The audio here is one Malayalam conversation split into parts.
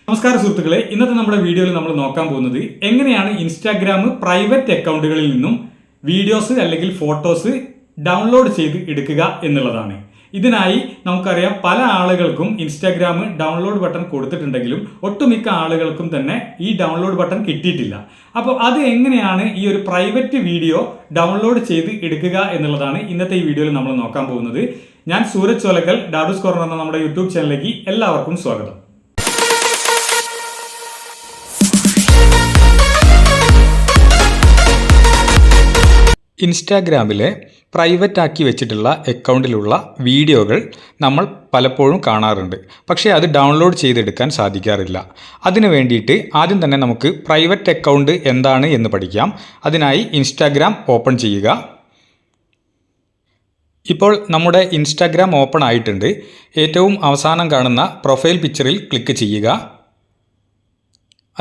നമസ്കാരം സുഹൃത്തുക്കളെ, ഇന്നത്തെ നമ്മുടെ വീഡിയോയിൽ നമ്മൾ നോക്കാൻ പോകുന്നത് എങ്ങനെയാണ് ഇൻസ്റ്റാഗ്രാം പ്രൈവറ്റ് അക്കൗണ്ടുകളിൽ നിന്നും വീഡിയോസ് അല്ലെങ്കിൽ ഫോട്ടോസ് ഡൗൺലോഡ് ചെയ്ത് എടുക്കുക എന്നുള്ളതാണ്. ഇതിനായി നമുക്കറിയാം പല ആളുകൾക്കും ഇൻസ്റ്റാഗ്രാം ഡൗൺലോഡ് ബട്ടൺ കൊടുത്തിട്ടുണ്ടെങ്കിലും ഒട്ടുമിക്ക ആളുകൾക്കും തന്നെ ഈ ഡൗൺലോഡ് ബട്ടൺ കിട്ടിയിട്ടില്ല. അപ്പോൾ അത് എങ്ങനെയാണ് ഈ ഒരു പ്രൈവറ്റ് വീഡിയോ ഡൗൺലോഡ് ചെയ്ത് എടുക്കുക എന്നുള്ളതാണ് ഇന്നത്തെ ഈ വീഡിയോയിൽ നമ്മൾ നോക്കാൻ പോകുന്നത്. ഞാൻ സൂരജ് ചോലക്കൽ, ഡാഡൂസ് കോർണർ എന്ന നമ്മുടെ യൂട്യൂബ് ചാനലിലേക്ക് എല്ലാവർക്കും സ്വാഗതം. ഇൻസ്റ്റാഗ്രാമിലെ പ്രൈവറ്റ് ആക്കി വെച്ചിട്ടുള്ള അക്കൗണ്ടിലുള്ള വീഡിയോകൾ നമ്മൾ പലപ്പോഴും കാണാറുണ്ട്. പക്ഷേ അത് ഡൗൺലോഡ് ചെയ്തെടുക്കാൻ സാധിക്കാറില്ല. അതിനു വേണ്ടിയിട്ട് ആദ്യം തന്നെ നമുക്ക് പ്രൈവറ്റ് അക്കൗണ്ട് എന്താണ് എന്ന് പഠിക്കാം. അതിനായി ഇൻസ്റ്റാഗ്രാം ഓപ്പൺ ചെയ്യുക. ഇപ്പോൾ നമ്മുടെ ഇൻസ്റ്റാഗ്രാം ഓപ്പൺ ആയിട്ടുണ്ട്. ഏറ്റവും അവസാനം കാണുന്ന പ്രൊഫൈൽ പിക്ചറിൽ ക്ലിക്ക് ചെയ്യുക.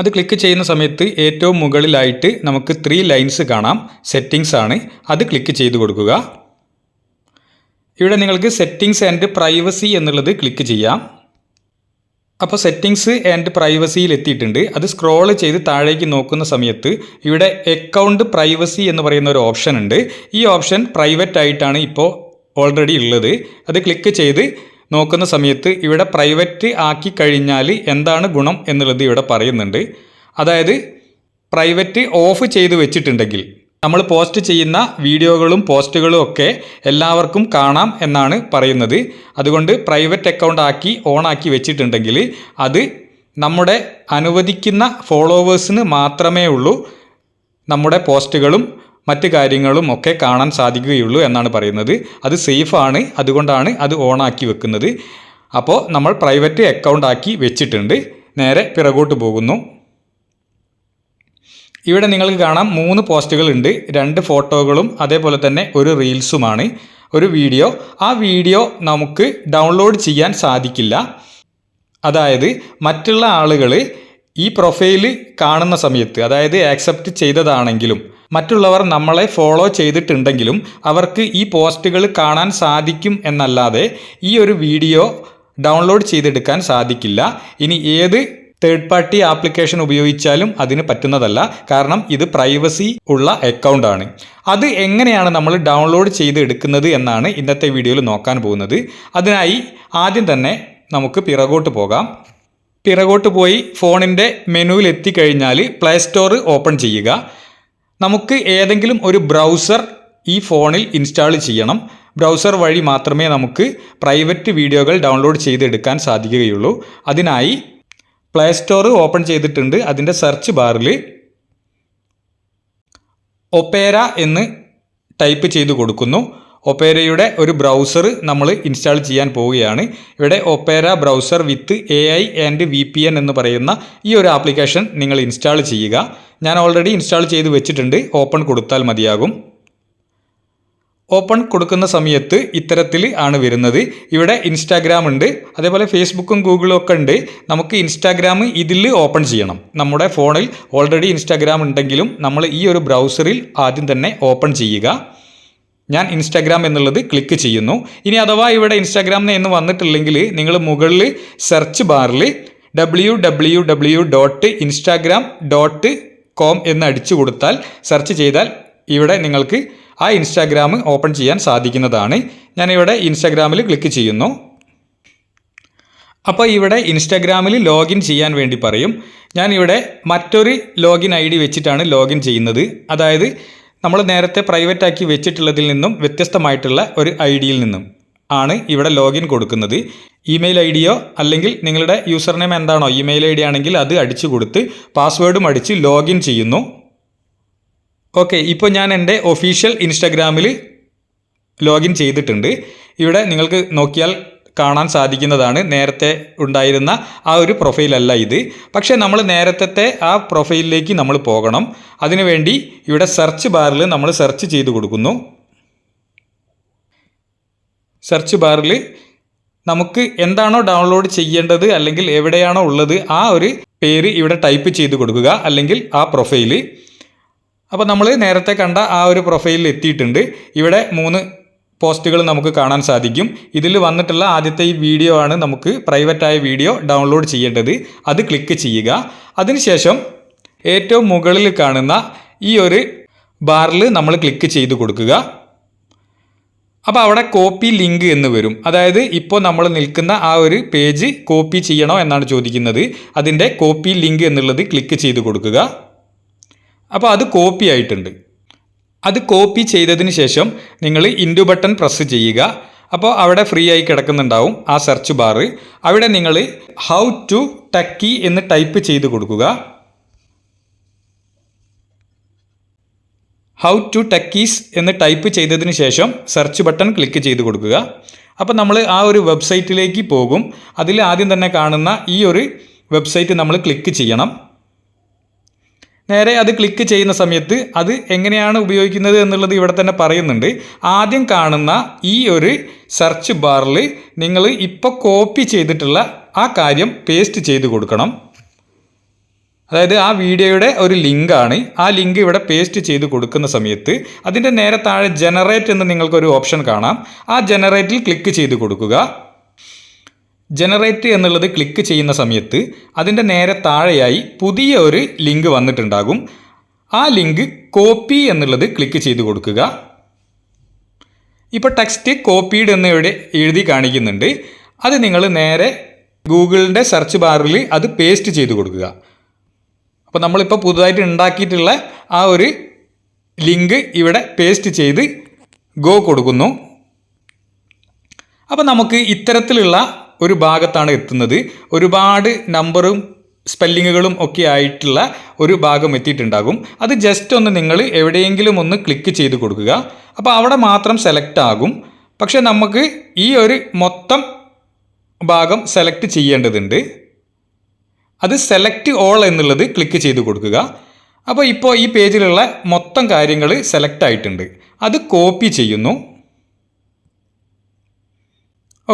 അത് ക്ലിക്ക് ചെയ്യുന്ന സമയത്ത് ഏറ്റവും മുകളിലായിട്ട് നമുക്ക് 3 ലൈൻസ് കാണാം. സെറ്റിങ്സ് ആണ്, അത് ക്ലിക്ക് ചെയ്ത് കൊടുക്കുക. ഇവിടെ നിങ്ങൾക്ക് സെറ്റിങ്സ് ആൻഡ് പ്രൈവസി എന്നുള്ളത് ക്ലിക്ക് ചെയ്യാം. അപ്പോൾ സെറ്റിങ്സ് ആൻഡ് പ്രൈവസിയിൽ എത്തിയിട്ടുണ്ട്. അത് സ്ക്രോൾ ചെയ്ത് താഴേക്ക് നോക്കുന്ന സമയത്ത് ഇവിടെ അക്കൗണ്ട് പ്രൈവസി എന്ന് പറയുന്ന ഒരു ഓപ്ഷൻ ഉണ്ട്. ഈ ഓപ്ഷൻ പ്രൈവറ്റ് ആയിട്ടാണ് ഇപ്പോൾ ഓൾറെഡി ഉള്ളത്. അത് ക്ലിക്ക് ചെയ്ത് നോക്കുന്ന സമയത്ത് ഇവിടെ പ്രൈവറ്റ് ആക്കി കഴിഞ്ഞാൽ എന്താണ് ഗുണം എന്നുള്ളത് ഇവിടെ പറയുന്നുണ്ട്. അതായത് പ്രൈവറ്റ് ഓഫ് ചെയ്ത് വെച്ചിട്ടുണ്ടെങ്കിൽ നമ്മൾ പോസ്റ്റ് ചെയ്യുന്ന വീഡിയോകളും പോസ്റ്റുകളും ഒക്കെ എല്ലാവർക്കും കാണാം എന്നാണ് പറയുന്നത്. അതുകൊണ്ട് പ്രൈവറ്റ് അക്കൗണ്ട് ആക്കി ഓണാക്കി വെച്ചിട്ടുണ്ടെങ്കിൽ അത് നമ്മുടെ അനുവദിക്കുന്ന ഫോളോവേഴ്സിന് മാത്രമേ ഉള്ളൂ നമ്മുടെ പോസ്റ്റുകളും മറ്റ് കാര്യങ്ങളും ഒക്കെ കാണാൻ സാധിക്കുകയുള്ളൂ എന്നാണ് പറയുന്നത്. അത് സേഫാണ്, അതുകൊണ്ടാണ് അത് ഓണാക്കി വെക്കുന്നത്. അപ്പോൾ നമ്മൾ പ്രൈവറ്റ് അക്കൗണ്ട് ആക്കി വെച്ചിട്ടുണ്ട്. നേരെ പിറകോട്ട് പോകുന്നു. ഇവിടെ നിങ്ങൾക്ക് കാണാം 3 പോസ്റ്റുകൾ ഉണ്ട്. 2 ഫോട്ടോകളും അതേപോലെ തന്നെ ഒരു റീൽസുമാണ്, ഒരു വീഡിയോ. ആ വീഡിയോ നമുക്ക് ഡൗൺലോഡ് ചെയ്യാൻ സാധിക്കില്ല. അതായത് മറ്റുള്ള ആളുകൾ ഈ പ്രൊഫൈല് കാണുന്ന സമയത്ത്, അതായത് ആക്സെപ്റ്റ് ചെയ്തതാണെങ്കിലും മറ്റുള്ളവർ നമ്മളെ ഫോളോ ചെയ്തിട്ടുണ്ടെങ്കിലും അവർക്ക് ഈ പോസ്റ്റുകൾ കാണാൻ സാധിക്കും എന്നല്ലാതെ ഈ ഒരു വീഡിയോ ഡൗൺലോഡ് ചെയ്തെടുക്കാൻ സാധിക്കില്ല. ഇനി ഏത് തേർഡ് പാർട്ടി ആപ്ലിക്കേഷൻ ഉപയോഗിച്ചാലും അതിന് പറ്റുന്നതല്ല. കാരണം ഇത് പ്രൈവസി ഉള്ള അക്കൗണ്ടാണ്. അത് എങ്ങനെയാണ് നമ്മൾ ഡൗൺലോഡ് ചെയ്തെടുക്കുന്നത് എന്നാണ് ഇന്നത്തെ വീഡിയോയിൽ നോക്കാൻ പോകുന്നത്. അതിനായി ആദ്യം തന്നെ നമുക്ക് പിറകോട്ട് പോകാം. പിറകോട്ട് പോയി ഫോണിൻ്റെ മെനുവിൽ എത്തിക്കഴിഞ്ഞാൽ പ്ലേ സ്റ്റോർ ഓപ്പൺ ചെയ്യുക. നമുക്ക് ഏതെങ്കിലും ഒരു ബ്രൗസർ ഈ ഫോണിൽ ഇൻസ്റ്റാൾ ചെയ്യണം. ബ്രൗസർ വഴി മാത്രമേ നമുക്ക് പ്രൈവറ്റ് വീഡിയോകൾ ഡൗൺലോഡ് ചെയ്തെടുക്കാൻ സാധിക്കുകയുള്ളൂ. അതിനായി പ്ലേ സ്റ്റോർ ഓപ്പൺ ചെയ്തിട്ടുണ്ട്. അതിൻ്റെ സെർച്ച് ബാറിൽ ഒപ്പേര എന്ന് ടൈപ്പ് ചെയ്ത് കൊടുക്കുന്നു. ഒപ്പേരയുടെ ഒരു ബ്രൗസർ നമ്മൾ ഇൻസ്റ്റാൾ ചെയ്യാൻ പോവുകയാണ്. ഇവിടെ Opera browser with AI and VPN എന്ന് പറയുന്ന ഈ ഒരു ആപ്ലിക്കേഷൻ നിങ്ങൾ ഇൻസ്റ്റാൾ ചെയ്യുക. ഞാൻ ഓൾറെഡി ഇൻസ്റ്റാൾ ചെയ്ത് വെച്ചിട്ടുണ്ട്. ഓപ്പൺ കൊടുത്താൽ മതിയാകും. ഓപ്പൺ കൊടുക്കുന്ന സമയത്ത് ഇത്തരത്തിൽ ആണ് വരുന്നത്. ഇവിടെ ഇൻസ്റ്റാഗ്രാം ഉണ്ട്, അതേപോലെ ഫേസ്ബുക്കും ഗൂഗിളും ഒക്കെ ഉണ്ട്. നമുക്ക് ഇൻസ്റ്റാഗ്രാം ഇതിൽ ഓപ്പൺ ചെയ്യണം. നമ്മുടെ ഫോണിൽ ഓൾറെഡി ഇൻസ്റ്റാഗ്രാം ഉണ്ടെങ്കിലും നമ്മൾ ഈ ഒരു ബ്രൗസറിൽ ആദ്യം തന്നെ ഓപ്പൺ ചെയ്യുക. ഞാൻ ഇൻസ്റ്റാഗ്രാം എന്നുള്ളത് ക്ലിക്ക് ചെയ്യുന്നു. ഇനി അഥവാ ഇവിടെ ഇൻസ്റ്റാഗ്രാം എന്ന് വന്നിട്ടില്ലെങ്കിൽ നിങ്ങൾ മുകളിൽ സെർച്ച് ബാറിൽ www.instagram.com എന്ന് അടിച്ചു കൊടുത്താൽ, സെർച്ച് ചെയ്താൽ ഇവിടെ നിങ്ങൾക്ക് ആ ഇൻസ്റ്റാഗ്രാം ഓപ്പൺ ചെയ്യാൻ സാധിക്കുന്നതാണ്. ഞാനിവിടെ ഇൻസ്റ്റാഗ്രാമിൽ ക്ലിക്ക് ചെയ്യുന്നു. അപ്പോൾ ഇവിടെ ഇൻസ്റ്റാഗ്രാമിൽ ലോഗിൻ ചെയ്യാൻ വേണ്ടി പറയും. ഞാനിവിടെ മറ്റൊരു ലോഗിൻ ID വെച്ചിട്ടാണ് ലോഗിൻ ചെയ്യുന്നത്. അതായത് നമ്മൾ നേരത്തെ പ്രൈവറ്റ് ആക്കി വെച്ചിട്ടുള്ളതിൽ നിന്നും വ്യത്യസ്തമായിട്ടുള്ള ഒരു IDയിൽ നിന്നും ആണ് ഇവിടെ ലോഗിൻ കൊടുക്കുന്നത്. ഇമെയിൽ IDയോ അല്ലെങ്കിൽ നിങ്ങളുടെ യൂസർ നെയിം എന്താണോ ഇമെയിൽ ID ആണെങ്കിൽ അത് അടിച്ചു കൊടുത്ത് പാസ്വേഡും അടിച്ച് ലോഗിൻ ചെയ്യുന്നു. ഓക്കെ, ഇപ്പോൾ ഞാൻ എൻ്റെ ഒഫീഷ്യൽ ഇൻസ്റ്റാഗ്രാമിൽ ലോഗിൻ ചെയ്തിട്ടുണ്ട്. ഇവിടെ നിങ്ങൾക്ക് നോക്കിയാൽ കാണാൻ സാധിക്കുന്നതാണ് നേരത്തെ ഉണ്ടായിരുന്ന ആ ഒരു പ്രൊഫൈലല്ല ഇത്. പക്ഷേ നമ്മൾ നേരത്തെ ആ പ്രൊഫൈലിലേക്ക് നമ്മൾ പോകണം. അതിനുവേണ്ടി ഇവിടെ സെർച്ച് ബാറിൽ നമ്മൾ സെർച്ച് ചെയ്ത് കൊടുക്കുന്നു. സെർച്ച് ബാറിൽ നമുക്ക് എന്താണോ ഡൗൺലോഡ് ചെയ്യേണ്ടത് അല്ലെങ്കിൽ എവിടെയാണോ ഉള്ളത് ആ ഒരു പേര് ഇവിടെ ടൈപ്പ് ചെയ്ത് കൊടുക്കുക, അല്ലെങ്കിൽ ആ പ്രൊഫൈല്. അപ്പോൾ നമ്മൾ നേരത്തെ കണ്ട ആ ഒരു പ്രൊഫൈലിൽ എത്തിയിട്ടുണ്ട്. ഇവിടെ 3 പോസ്റ്റുകൾ നമുക്ക് കാണാൻ സാധിക്കും. ഇതിൽ വന്നിട്ടുള്ള ആദ്യത്തെ ഈ വീഡിയോ ആണ് നമുക്ക് പ്രൈവറ്റായ വീഡിയോ ഡൗൺലോഡ് ചെയ്യേണ്ടത്. അത് ക്ലിക്ക് ചെയ്യുക. അതിനുശേഷം ഏറ്റവും മുകളിൽ കാണുന്ന ഈ ഒരു ബാറിൽ നമ്മൾ ക്ലിക്ക് ചെയ്ത് കൊടുക്കുക. അപ്പോൾ അവിടെ കോപ്പി ലിങ്ക് എന്ന് വരും. അതായത് ഇപ്പോൾ നമ്മൾ നിൽക്കുന്ന ആ ഒരു പേജ് കോപ്പി ചെയ്യണോ എന്നാണ് ചോദിക്കുന്നത്. അതിൻ്റെ കോപ്പി ലിങ്ക് എന്നുള്ളത് ക്ലിക്ക് ചെയ്ത് കൊടുക്കുക. അപ്പോൾ അത് കോപ്പി ആയിട്ടുണ്ട്. അത് കോപ്പി ചെയ്തതിന് ശേഷം നിങ്ങൾ ഇൻഡു ബട്ടൺ പ്രസ് ചെയ്യുക. അപ്പോൾ അവിടെ ഫ്രീ ആയി കിടക്കുന്നുണ്ടാവും ആ സെർച്ച് ബാർ. അവിടെ നിങ്ങൾ ഹൗ ടു ടക്കി എന്ന് ടൈപ്പ് ചെയ്ത് കൊടുക്കുക. ഹൗ ടു ടക്കീസ് എന്ന് ടൈപ്പ് ചെയ്തതിന് ശേഷം സെർച്ച് ബട്ടൺ ക്ലിക്ക് ചെയ്ത് കൊടുക്കുക. അപ്പോൾ നമ്മൾ ആ ഒരു വെബ്സൈറ്റിലേക്ക് പോകും. അതിൽ ആദ്യം തന്നെ കാണുന്ന ഈ ഒരു വെബ്സൈറ്റ് നമ്മൾ ക്ലിക്ക് ചെയ്യണം. നേരെ അത് ക്ലിക്ക് ചെയ്യുന്ന സമയത്ത് അത് എങ്ങനെയാണ് ഉപയോഗിക്കുന്നത് എന്നുള്ളത് ഇവിടെ തന്നെ പറയുന്നുണ്ട്. ആദ്യം കാണുന്ന ഈ ഒരു സെർച്ച് ബാറിൽ നിങ്ങൾ ഇപ്പോൾ കോപ്പി ചെയ്തിട്ടുള്ള ആ കാര്യം പേസ്റ്റ് ചെയ്ത് കൊടുക്കണം. അതായത് ആ വീഡിയോയുടെ ഒരു ലിങ്കാണ്. ആ ലിങ്ക് ഇവിടെ പേസ്റ്റ് ചെയ്ത് കൊടുക്കുന്ന സമയത്ത് അതിൻ്റെ നേരെ താഴെ ജനറേറ്റ് എന്ന് നിങ്ങൾക്കൊരു ഓപ്ഷൻ കാണാം. ആ ജനറേറ്റിൽ ക്ലിക്ക് ചെയ്ത് കൊടുക്കുക. ജനറേറ്റ് എന്നുള്ളത് ക്ലിക്ക് ചെയ്യുന്ന സമയത്ത് അതിൻ്റെ നേരെ താഴെയായി പുതിയ ഒരു ലിങ്ക് വന്നിട്ടുണ്ടാകും. ആ ലിങ്ക് കോപ്പി എന്നുള്ളത് ക്ലിക്ക് ചെയ്ത് കൊടുക്കുക. ഇപ്പോൾ ടെക്സ്റ്റ് കോപ്പീഡ് എന്ന് ഇവിടെ എഴുതി കാണിക്കുന്നുണ്ട്. അത് നിങ്ങൾ നേരെ ഗൂഗിളിൻ്റെ സെർച്ച് ബാറിൽ അത് പേസ്റ്റ് ചെയ്ത് കൊടുക്കുക. അപ്പോൾ നമ്മളിപ്പോൾ പുതുതായിട്ട് ഉണ്ടാക്കിയിട്ടുള്ള ആ ഒരു ലിങ്ക് ഇവിടെ പേസ്റ്റ് ചെയ്ത് ഗോ കൊടുക്കുന്നു. അപ്പോൾ നമുക്ക് ഇത്തരത്തിലുള്ള ഒരു ഭാഗത്താണ് എത്തുന്നത്. ഒരുപാട് നമ്പറും സ്പെല്ലിങ്ങുകളും ഒക്കെ ആയിട്ടുള്ള ഒരു ഭാഗം എത്തിയിട്ടുണ്ടാകും. അത് ജസ്റ്റ് ഒന്ന് നിങ്ങൾ എവിടെയെങ്കിലും ഒന്ന് ക്ലിക്ക് ചെയ്ത് കൊടുക്കുക. അപ്പോൾ അവിടെ മാത്രം സെലക്ട് ആകും. പക്ഷേ നമുക്ക് ഈ ഒരു മൊത്തം ഭാഗം സെലക്ട് ചെയ്യേണ്ടതുണ്ട്. അത് സെലക്ട് ഓൾ എന്നുള്ളത് ക്ലിക്ക് ചെയ്ത് കൊടുക്കുക. അപ്പോൾ ഇപ്പോൾ ഈ പേജിലുള്ള മൊത്തം കാര്യങ്ങൾ സെലക്ട് ആയിട്ടുണ്ട്. അത് കോപ്പി ചെയ്യുന്നു.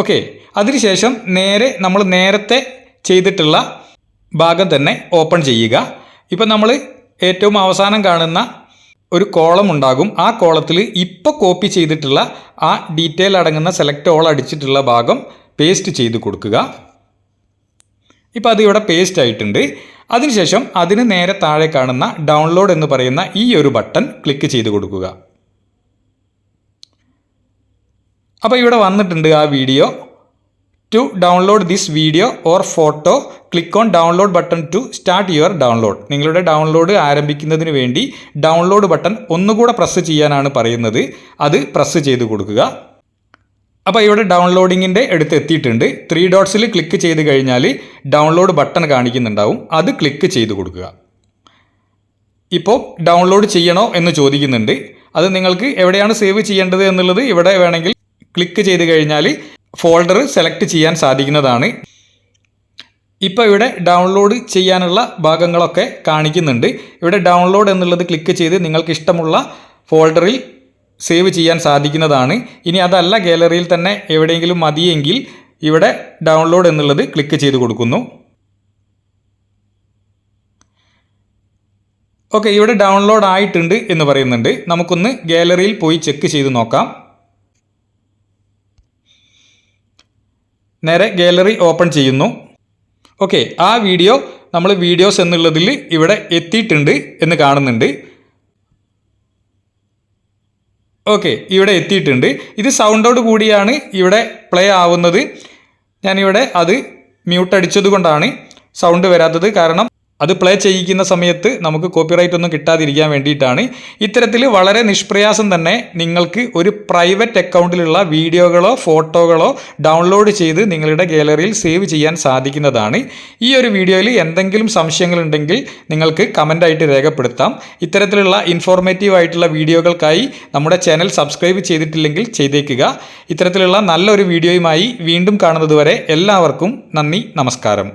ഓക്കെ, അതിനുശേഷം നമ്മൾ നേരത്തെ ചെയ്തിട്ടുള്ള ഭാഗം തന്നെ ഓപ്പൺ ചെയ്യുക. ഇപ്പം നമ്മൾ ഏറ്റവും അവസാനം കാണുന്ന ഒരു കോളം ഉണ്ടാകും. ആ കോളത്തിൽ ഇപ്പോൾ കോപ്പി ചെയ്തിട്ടുള്ള ആ ഡീറ്റെയിൽ അടങ്ങുന്ന സെലക്ട് ഓൾ അടിച്ചിട്ടുള്ള ഭാഗം പേസ്റ്റ് ചെയ്ത് കൊടുക്കുക. ഇപ്പോൾ അത് ഇവിടെ പേസ്റ്റ് ആയിട്ടുണ്ട്. അതിനുശേഷം അതിന് നേരെ താഴെ കാണുന്ന ഡൗൺലോഡ് എന്ന് പറയുന്ന ഈ ഒരു ബട്ടൺ ക്ലിക്ക് ചെയ്ത് കൊടുക്കുക. അപ്പോൾ ഇവിടെ വന്നിട്ടുണ്ട് ആ video. To download this video or photo click on download button to start your download. നിങ്ങളുടെ ഡൗൺലോഡ് ആരംഭിക്കുന്നതിന് വേണ്ടി ഡൗൺലോഡ് ബട്ടൺ ഒന്നുകൂടെ പ്രസ് ചെയ്യാനാണ് പറയുന്നത്. അത് പ്രസ് ചെയ്ത് കൊടുക്കുക. അപ്പോൾ ഇവിടെ ഡൗൺലോഡിങ്ങിൻ്റെ അടുത്ത് എത്തിയിട്ടുണ്ട്. 3 ഡോട്ട്സിൽ ക്ലിക്ക് ചെയ്ത് കഴിഞ്ഞാൽ ഡൗൺലോഡ് ബട്ടൺ കാണിക്കുന്നുണ്ടാവും. അത് ക്ലിക്ക് ചെയ്ത് കൊടുക്കുക. ഇപ്പോൾ ഡൗൺലോഡ് ചെയ്യണോ എന്ന് ചോദിക്കുന്നുണ്ട്. അത് നിങ്ങൾക്ക് എവിടെയാണ് സേവ് ചെയ്യേണ്ടത് എന്നുള്ളത് ഇവിടെ വേണമെങ്കിൽ ക്ലിക്ക് ചെയ്ത് കഴിഞ്ഞാൽ ഫോൾഡർ സെലക്ട് ചെയ്യാൻ സാധിക്കുന്നതാണ്. ഇപ്പോൾ ഇവിടെ ഡൗൺലോഡ് ചെയ്യാനുള്ള ഭാഗങ്ങളൊക്കെ കാണിക്കുന്നുണ്ട്. ഇവിടെ ഡൗൺലോഡ് എന്നുള്ളത് ക്ലിക്ക് ചെയ്ത് നിങ്ങൾക്ക് ഇഷ്ടമുള്ള ഫോൾഡറിൽ സേവ് ചെയ്യാൻ സാധിക്കുന്നതാണ്. ഇനി അതല്ല ഗാലറിയിൽ തന്നെ എവിടെയെങ്കിലും മതിയെങ്കിൽ ഇവിടെ ഡൗൺലോഡ് എന്നുള്ളത് ക്ലിക്ക് ചെയ്ത് കൊടുക്കുന്നു. ഓക്കെ, ഇവിടെ ഡൗൺലോഡ് ആയിട്ടുണ്ട് എന്ന് പറയുന്നുണ്ട്. നമുക്കൊന്ന് ഗാലറിയിൽ പോയി ചെക്ക് ചെയ്ത് നോക്കാം. നേരെ ഗാലറി ഓപ്പൺ ചെയ്യുന്നു. ഓക്കെ, ആ വീഡിയോ നമ്മൾ വീഡിയോസ് എന്നുള്ളതിൽ ഇവിടെ എത്തിയിട്ടുണ്ട് എന്ന് കാണുന്നുണ്ട്. ഓക്കെ, ഇവിടെ എത്തിയിട്ടുണ്ട്. ഇത് സൗണ്ടോട് കൂടിയാണ് ഇവിടെ പ്ലേ ആവുന്നത്. ഞാനിവിടെ അത് മ്യൂട്ട് അടിച്ചത് കൊണ്ടാണ് സൗണ്ട് വരാത്തത്. കാരണം അത് പ്ലേ ചെയ്യിക്കുന്ന സമയത്ത് നമുക്ക് കോപ്പിറൈറ്റ് ഒന്നും കിട്ടാതിരിക്കാൻ വേണ്ടിയിട്ടാണ്. ഇത്തരത്തിൽ വളരെ നിഷ്പ്രയാസം തന്നെ നിങ്ങൾക്ക് ഒരു പ്രൈവറ്റ് അക്കൗണ്ടിലുള്ള വീഡിയോകളോ ഫോട്ടോകളോ ഡൗൺലോഡ് ചെയ്ത് നിങ്ങളുടെ ഗാലറിയിൽ സേവ് ചെയ്യാൻ സാധിക്കുന്നതാണ്. ഈ ഒരു വീഡിയോയിൽ എന്തെങ്കിലും സംശയങ്ങളുണ്ടെങ്കിൽ നിങ്ങൾക്ക് കമൻ്റായിട്ട് രേഖപ്പെടുത്താം. ഇത്തരത്തിലുള്ള ഇൻഫോർമേറ്റീവ് ആയിട്ടുള്ള വീഡിയോകൾക്കായി നമ്മുടെ ചാനൽ സബ്സ്ക്രൈബ് ചെയ്തിട്ടില്ലെങ്കിൽ ചെയ്തേക്കുക. ഇത്തരത്തിലുള്ള നല്ലൊരു വീഡിയോയുമായി വീണ്ടും കാണുന്നതുവരെ എല്ലാവർക്കും നന്ദി, നമസ്കാരം.